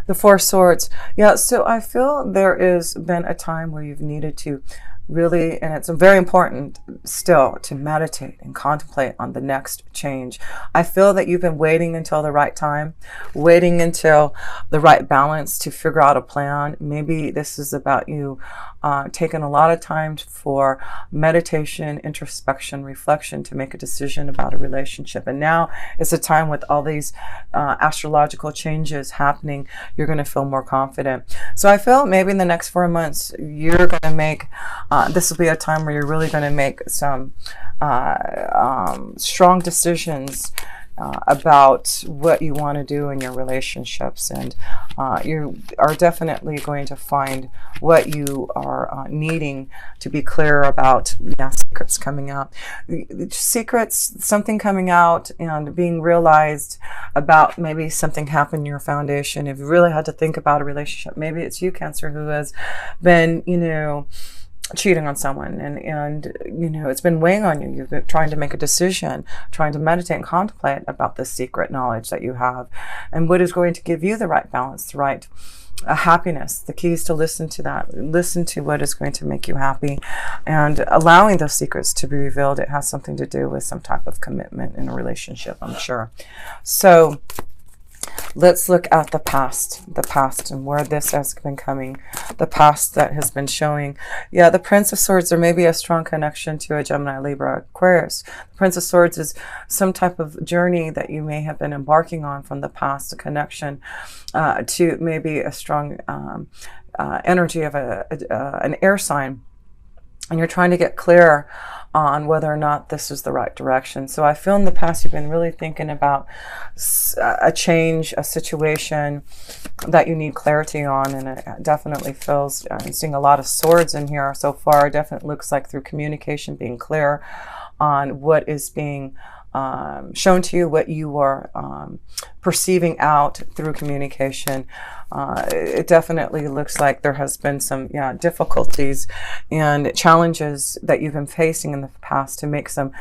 The Four Swords. Yeah, so I feel there has been a time where you've needed to really, and it's very important still, to meditate and contemplate on the next change. I feel that you've been waiting until the right time, waiting until the right balance to figure out a plan. Maybe this is about you taking a lot of time for meditation, introspection, reflection to make a decision about a relationship. And now it's a time with all these astrological changes happening, you're going to feel more confident. So I feel maybe in the next 4 months, you're going to make, this will be a time where you're really going to make some strong decisions about what you want to do in your relationships, and you are definitely going to find what you are needing to be clear about. Yeah, secrets coming out, secrets, something coming out and being realized about maybe something happened in your foundation. If you really had to think about a relationship, maybe it's you, Cancer, who has been, cheating on someone, and it's been weighing on you. You've been trying to make a decision, trying to meditate and contemplate about the secret knowledge that you have and what is going to give you the right balance, the right happiness. The key is to listen to that, listen to what is going to make you happy, and allowing those secrets to be revealed. It has something to do with some type of commitment in a relationship, I'm sure. So let's look at the past and where this has been coming, the past that has been showing. Yeah, the Prince of Swords, there may be a strong connection to a Gemini, Libra, Aquarius. The Prince of Swords is some type of journey that you may have been embarking on from the past, a connection to maybe a strong energy of an air sign. And you're trying to get clear on whether or not this is the right direction. So I feel in the past you've been really thinking about a change, a situation that you need clarity on, and it definitely feels, I'm seeing a lot of swords in here so far. It definitely looks like through communication, being clear on what is being shown to you, what you are perceiving out through communication. It definitely looks like there has been some difficulties and challenges that you've been facing in the past to make some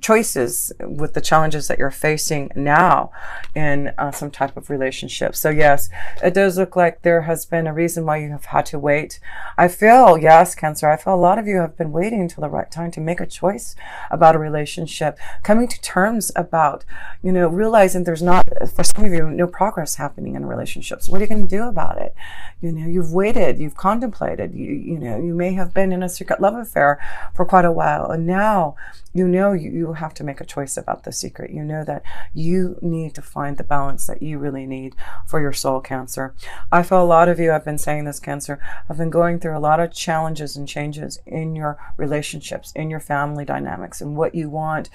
choices with the challenges that you're facing now in some type of relationship. So yes, it does look like there has been a reason why you have had to wait. I feel, yes, Cancer, I feel a lot of you have been waiting until the right time to make a choice about a relationship, coming to terms about, realizing there's not, for some of you, no progress happening in a relationship. So what are you going to do about it? You've waited, you've contemplated, you may have been in a secret love affair for quite a while, and now you have to make a choice about the secret. You know that you need to find the balance that you really need for your soul, Cancer. I feel a lot of you, I've been saying this, Cancer, have been going through a lot of challenges and changes in your relationships, in your family dynamics, and what you want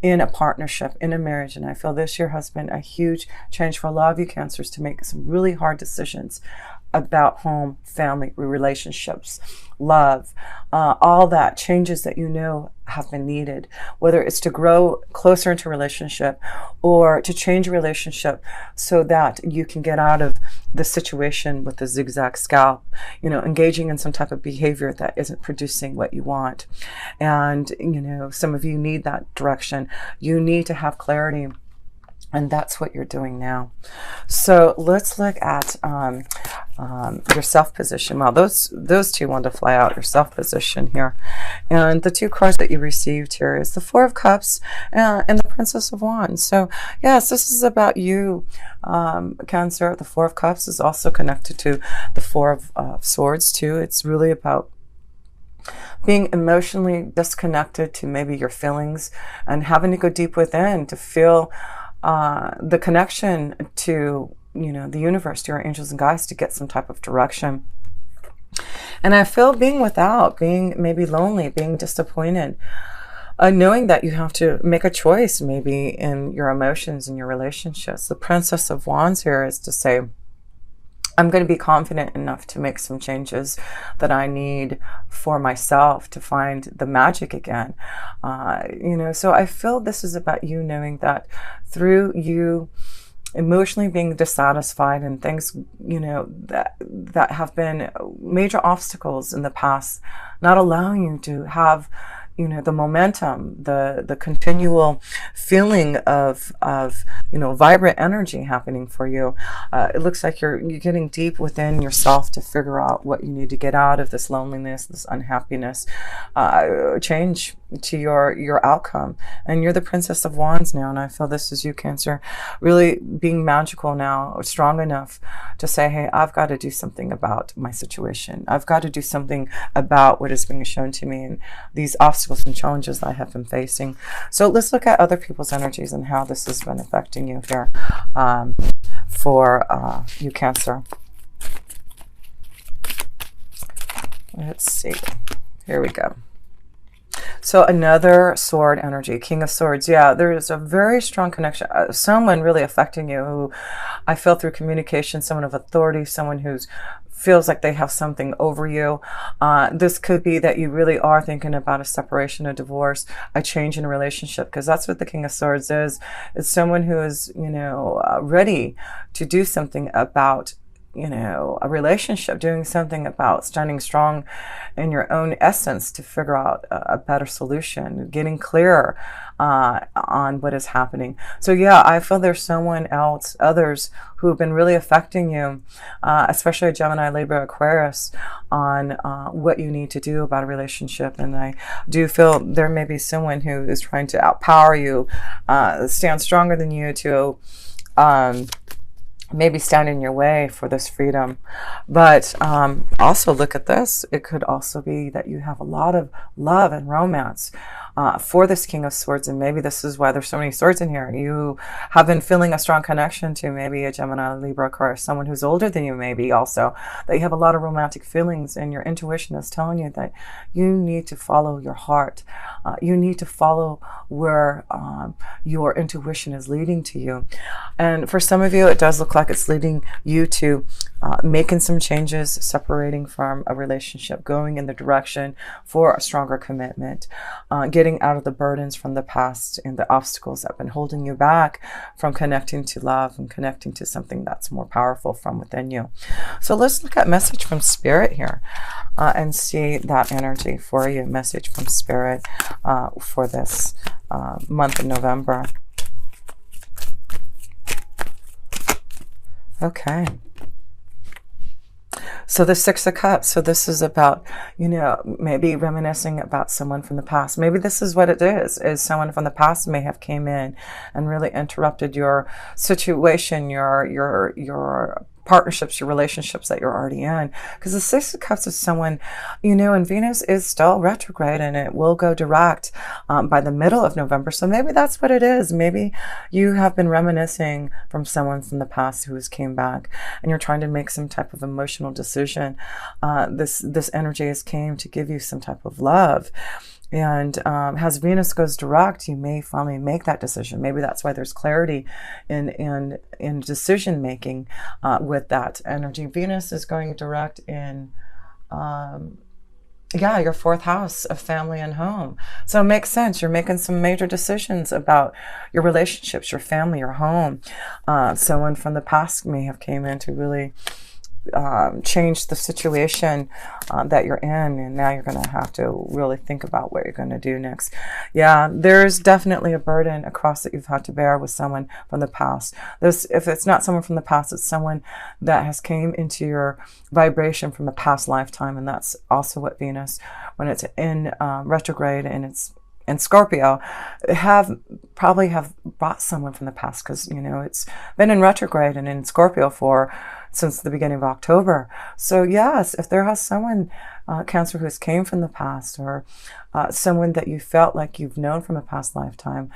in a partnership, in a marriage. And I feel this year has been a huge change for a lot of you, Cancers, to make some really hard decisions about home, family, relationships, love, all that changes that have been needed, whether it's to grow closer into a relationship or to change a relationship so that you can get out of the situation with the zigzag scalp, engaging in some type of behavior that isn't producing what you want. And, some of you need that direction. You need to have clarity. And that's what you're doing now. So let's look at your self position. Well, those two want to fly out, your self position here. And the two cards that you received here is the Four of Cups and the Princess of Wands. So yes, this is about you, Cancer. The Four of Cups is also connected to the Four of Swords too. It's really about being emotionally disconnected to maybe your feelings and having to go deep within to feel the connection to, the universe, to your angels and guides, to get some type of direction. And I feel being without, being maybe lonely, being disappointed, knowing that you have to make a choice maybe in your emotions and your relationships. The Princess of Wands here is to say, I'm going to be confident enough to make some changes that I need for myself to find the magic again. So I feel this is about you knowing that through you emotionally being dissatisfied and things, that have been major obstacles in the past, not allowing you to have the momentum, the continual feeling of vibrant energy happening for you. It looks like you're getting deep within yourself to figure out what you need to get out of this loneliness, this unhappiness, change to your outcome. And you're the Princess of Wands now, and I feel this is you, Cancer, really being magical now, strong enough to say, hey, I've got to do something about my situation. I've got to do something about what is being shown to me and these obstacles and challenges that I have been facing. So let's look at other people's energies and how this has been affecting you here, for you, Cancer. Let's see. Here we go. So another sword energy, King of Swords. Yeah, there is a very strong connection. Someone really affecting you who I feel through communication, someone of authority, someone who's feels like they have something over you. This could be that you really are thinking about a separation, a divorce, a change in a relationship, because that's what the King of Swords is. It's someone who is, ready to do something about a relationship, doing something about standing strong in your own essence to figure out a better solution, getting clearer on what is happening. So yeah, I feel there's someone else, others who have been really affecting you, especially Gemini, Libra, Aquarius, on what you need to do about a relationship. And I do feel there may be someone who is trying to outpower you, stand stronger than you to maybe stand in your way for this freedom. But also look at this. It could also be that you have a lot of love and romance for this King of Swords, and maybe this is why there's so many swords in here. You have been feeling a strong connection to maybe a Gemini, Libra, Aquarius, someone who's older than you, maybe also, that you have a lot of romantic feelings, and your intuition is telling you that you need to follow your heart. You need to follow where your intuition is leading to you. And for some of you, it does look like it's leading you to making some changes, separating from a relationship, going in the direction for a stronger commitment, getting out of the burdens from the past and the obstacles that have been holding you back from connecting to love and connecting to something that's more powerful from within you. So let's look at message from Spirit here and see that energy for you. Message from Spirit for this month of November. Okay. So the Six of Cups. So this is about, maybe reminiscing about someone from the past. Maybe this is what it is someone from the past may have came in and really interrupted your situation, your partnerships, your relationships that you're already in. Because the Six of Cups is someone, and Venus is still retrograde and it will go direct by the middle of November. So maybe that's what it is. Maybe you have been reminiscing from someone from the past who has came back and you're trying to make some type of emotional decision. This energy has came to give you some type of love. And as Venus goes direct, you may finally make that decision. Maybe that's why there's clarity in decision making with that energy. Venus is going direct in your fourth house of family and home. So it makes sense. You're making some major decisions about your relationships, your family, your home. Someone from the past may have came in to really change the situation that you're in, and now you're going to have to really think about what you're going to do next. Yeah, there's definitely a burden, a cross that you've had to bear with someone from the past. If it's not someone from the past, it's someone that has came into your vibration from a past lifetime, and that's also what Venus, when it's in retrograde and it's in Scorpio, probably have brought someone from the past, because it's been in retrograde and in Scorpio since the beginning of October. So yes, if there has someone, Cancer, who has came from the past, or someone that you felt like you've known from a past lifetime,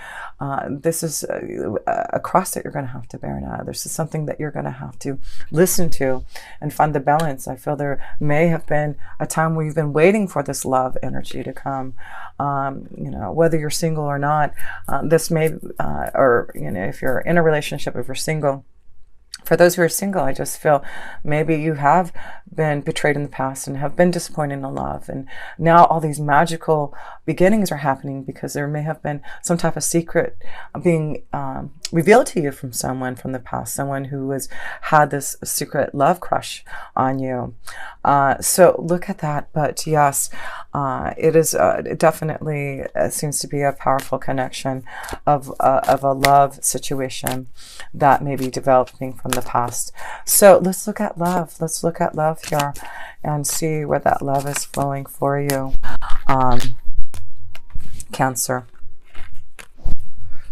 this is a cross that you're going to have to bear now. This is something that you're going to have to listen to and find the balance. I feel there may have been a time where you've been waiting for this love energy to come. Whether you're single or not, this may, or if you're in a relationship, if you're single. For those who are single, I just feel maybe you have been betrayed in the past and have been disappointed in love. And now all these magical beginnings are happening because there may have been some type of secret being revealed to you from someone from the past, someone who has had this secret love crush on you. So look at that. But yes, it definitely seems to be a powerful connection of a love situation that may be developing from the past. So let's look at love. Let's look at love here and see where that love is flowing for you. Cancer.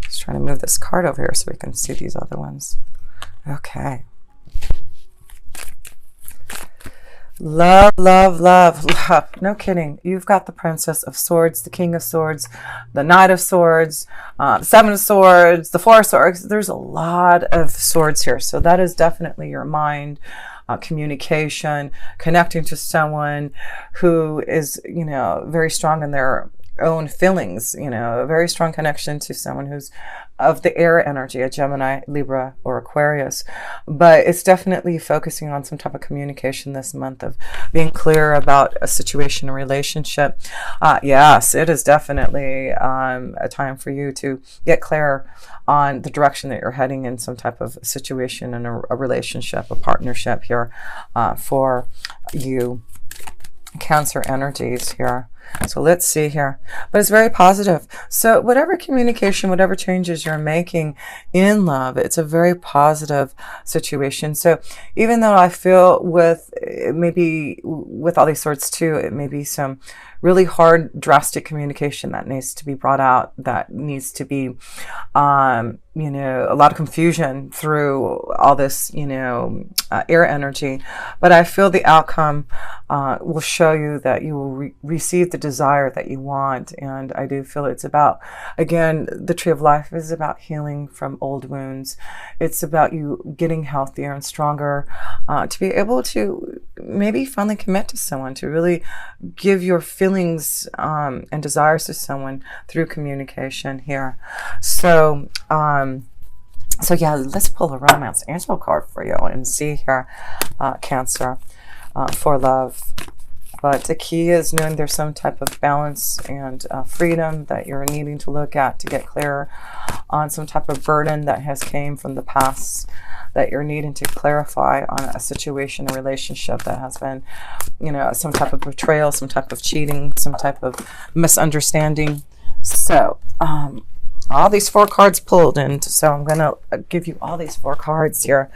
Just trying to move this card over here so we can see these other ones. Okay. Love, love, love, love. No kidding. You've got the Princess of Swords, the King of Swords, the Knight of Swords, the Seven of Swords, the Four of Swords. There's a lot of swords here. So that is definitely your mind, communication, connecting to someone who is, very strong in their own feelings, a very strong connection to someone who's of the air energy, a Gemini, Libra, or Aquarius. But it's definitely focusing on some type of communication this month, of being clear about a situation, a relationship. Yes, it is definitely a time for you to get clear on the direction that you're heading in some type of situation and a relationship, a partnership here for you. Cancer energies here. So let's see here. But it's very positive. So whatever communication, whatever changes you're making in love, it's a very positive situation. So even though I feel with maybe with all these swords too, it may be some really hard, drastic communication that needs to be brought out, that needs to be, a lot of confusion through all this, air energy. But I feel the outcome will show you that you will receive the desire that you want. And I do feel it's about, again, the Tree of Life is about healing from old wounds. It's about you getting healthier and stronger to be able to maybe finally commit to someone, to really give your feelings and desires to someone through communication here. So yeah, let's pull a romance angel card for you and see here, Cancer, for love. But the key is knowing there's some type of balance and freedom that you're needing to look at to get clearer on some type of burden that has came from the past, that you're needing to clarify on a situation, a relationship that has been, some type of betrayal, some type of cheating, some type of misunderstanding. So, all these 4 cards pulled, and so I'm going to give you all these 4 cards here.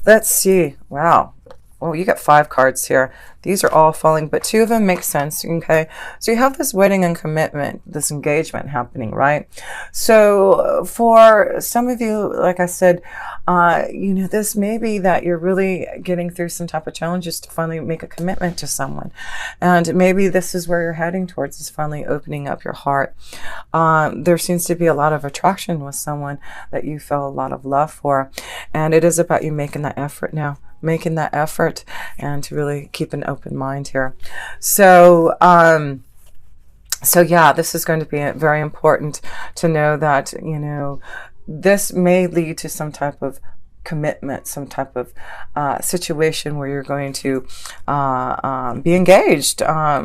Let's see. Wow. Well, you got 5 cards here. These are all falling, but 2 of them make sense, okay? So you have this wedding and commitment, this engagement happening, right? So for some of you, like I said, this may be that you're really getting through some type of challenges to finally make a commitment to someone. And maybe this is where you're heading towards, is finally opening up your heart. There seems to be a lot of attraction with someone that you feel a lot of love for. And it is about you making that effort now. Making that effort and to really keep an open mind here. So yeah, this is going to be very important to know that, this may lead to some type of commitment, some type of situation where you're going to be engaged,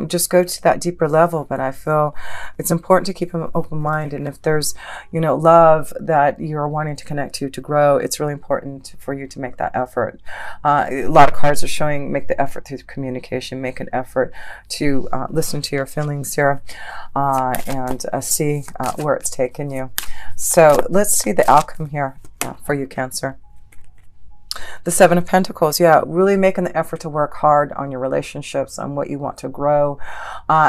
just go to that deeper level. But I feel it's important to keep an open mind, and if there's love that you're wanting to connect to grow, it's really important for you to make that effort. A lot of cards are showing make the effort through communication, make an effort to listen to your feelings here and see where it's taken you. So let's see the outcome here for you, Cancer. The Seven of Pentacles, yeah, really making the effort to work hard on your relationships, on what you want to grow.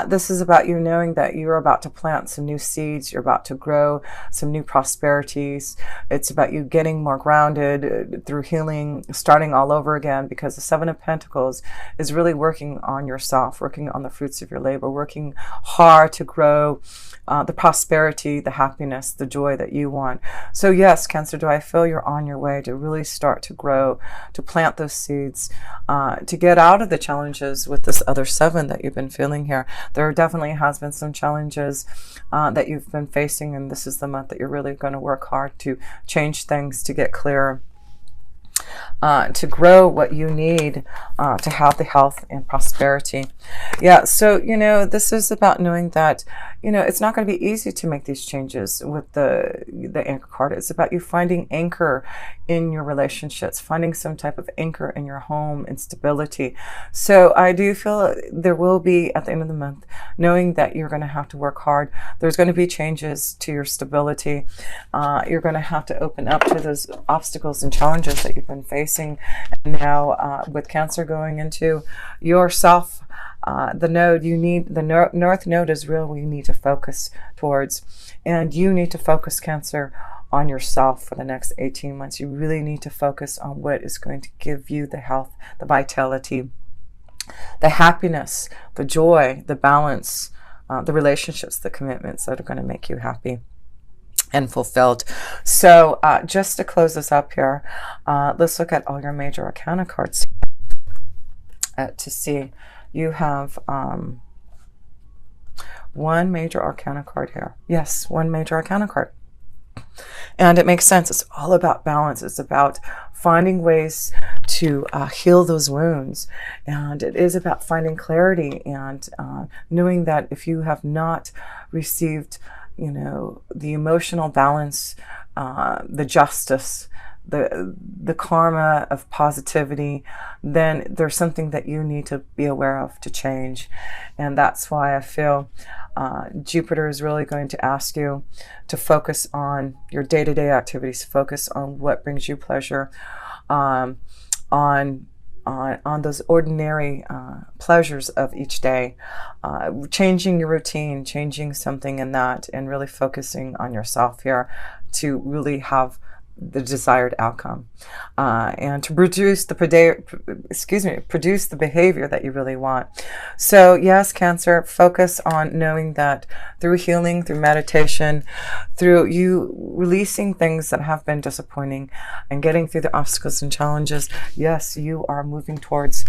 This is about you knowing that you're about to plant some new seeds. You're about to grow some new prosperities. It's about you getting more grounded through healing, starting all over again, because the Seven of Pentacles is really working on yourself, working on the fruits of your labor, working hard to grow the prosperity, the happiness, the joy that you want. So yes, Cancer, do I feel you're on your way to really start to grow, to plant those seeds, to get out of the challenges with this other 7 that you've been feeling here. There definitely has been some challenges that you've been facing, and this is the month that you're really going to work hard to change things, to get clearer. to grow what you need to have the health and prosperity. Yeah, so, this is about knowing that, it's not going to be easy to make these changes with the anchor card. It's about you finding anchor in your relationships, finding some type of anchor in your home and stability. So I do feel there will be, at the end of the month, knowing that you're going to have to work hard. There's going to be changes to your stability. You're going to have to open up to those obstacles and challenges that you've been facing. And now with Cancer going into yourself, the node you need, the north node is real. You need to focus towards, and you need to focus, Cancer, on yourself for the next 18 months. You really need to focus on what is going to give you the health, the vitality, the happiness, the joy, the balance, the relationships, the commitments that are going to make you happy and fulfilled. So just to close this up here, let's look at all your major arcana cards to see. You have one major arcana card here. Yes, one major arcana card. And it makes sense. It's all about balance. It's about finding ways to heal those wounds. And it is about finding clarity and knowing that if you have not received, the emotional balance, the justice, the karma of positivity, then there's something that you need to be aware of to change. And that's why I feel Jupiter is really going to ask you to focus on your day-to-day activities, focus on what brings you pleasure, on those ordinary pleasures of each day, changing your routine, changing something in that, and really focusing on yourself here to really have the desired outcome, and to produce the behavior that you really want. So yes, Cancer, focus on knowing that through healing, through meditation, through you releasing things that have been disappointing and getting through the obstacles and challenges, yes, you are moving towards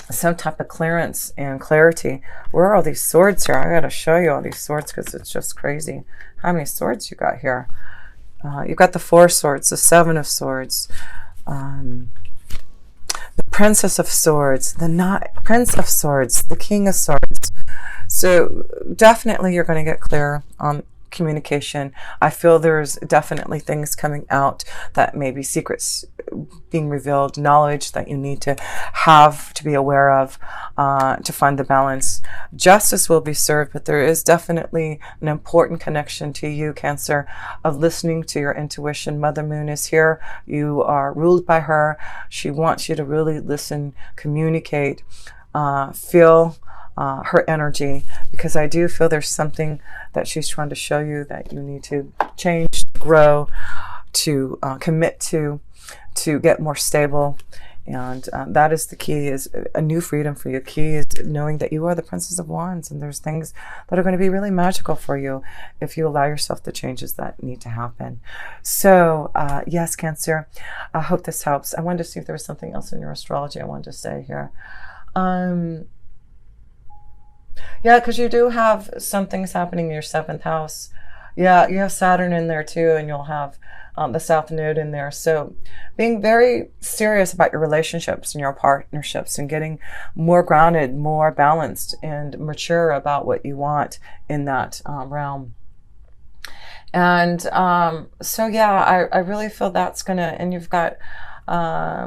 some type of clearance and clarity. Where are all these swords here? I gotta show you all these swords because it's just crazy how many swords you got here. You've got the Four of Swords, the Seven of Swords, the Princess of Swords, the Prince of Swords, the King of Swords. So definitely you're going to get clear on communication. I feel there's definitely things coming out that may be secrets being revealed, knowledge that you need to have to be aware of to find the balance. Justice will be served, but there is definitely an important connection to you, Cancer, of listening to your intuition. Mother Moon is here. You are ruled by her. She wants you to really listen, communicate, feel her energy, because I do feel there's something that she's trying to show you that you need to change, grow, to commit to get more stable. And that is the key, is a new freedom for you. Key is knowing that you are the Princess of Wands, and there's things that are going to be really magical for you if you allow yourself the changes that need to happen. So yes, Cancer, I hope this helps. I wanted to see if there was something else in your astrology I wanted to say here. Yeah, because you do have some things happening in your 7th house. Yeah, you have Saturn in there too, and you'll have the South Node in there. So being very serious about your relationships and your partnerships and getting more grounded, more balanced, and mature about what you want in that realm. And so yeah, I really feel that's gonna, and you've got a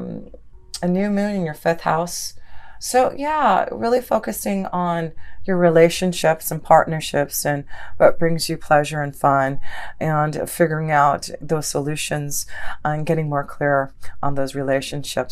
new moon in your 5th house. So yeah, really focusing on your relationships and partnerships and what brings you pleasure and fun, and figuring out those solutions and getting more clear on those relationships.